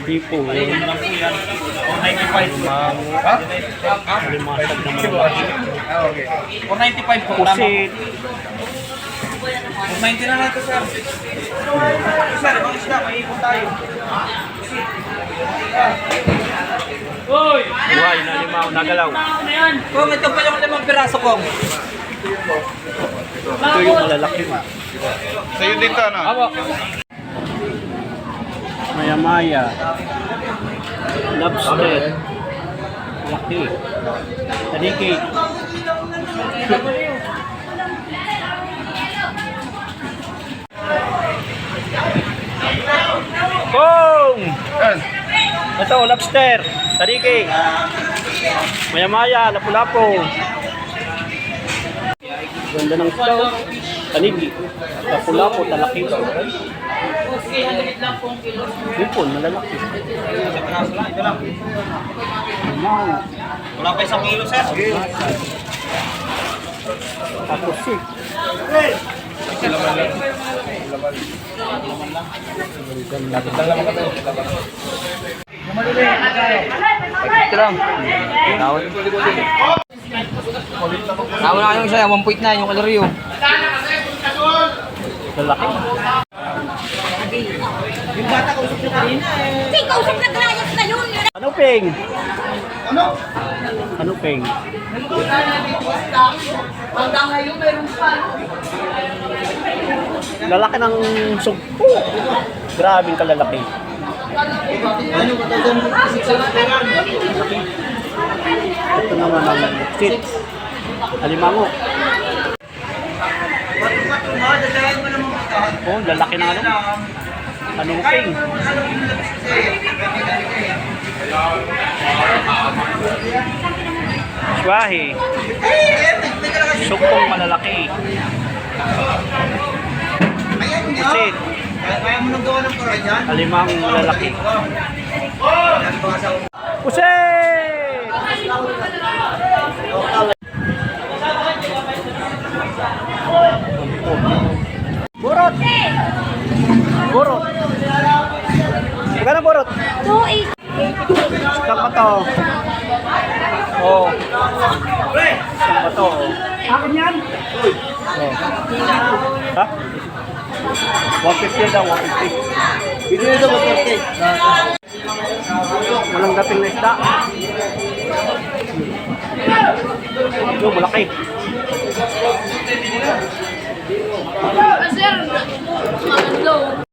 Tipo. 495. Ha? Alimasag naman. Okay. 495 po. Pusit. 490 na natin, sir. Sir, mga isda, may ikot tayo. Buhay na limaw, nagalaw. Kung ito pa yung 5 piraso kong. Ito yung malalaki mo. Sa'yo dito, ano? Abo. Maya-maya. Lobster. Laki. Talikik. Kong! Ito, lobster. Talikik. Maya-maya, lapu-lapu. Ganda ng isda. Tanigi. Lapu-lapu, talaki. Sipon, malalaki. Ito lang. Wala pa 1 kilo, sir. Tapos si. Ito lang. Tawag na kayong saya, 1.9 yung kaloryo. Lalaki. Yung bata kausap nyo kanina eh. Hindi, kausap na glayas na yun. Ano, Peng? Ano? Ano, Peng? Hanggang ngayon, mayroon pa. Lalaki ng sugpo. Grabing kalalaki. Ito naman ang sit. Alimango. Oh, lalaki ng ano? Anong Peng? Swahe. Sugpong malalaki. Sit. Kaya mo nang gawa ng kura dyan? Alimang malalaki. Pusit! Burot! Burot! Magkano burot? 2.8. Saan pa to? Oh. Saan pa to? Akin yan? Oh. Ha? 150 daw, 150. Bili nito 130. Walang dating na isda. Ito, malaki. Sir,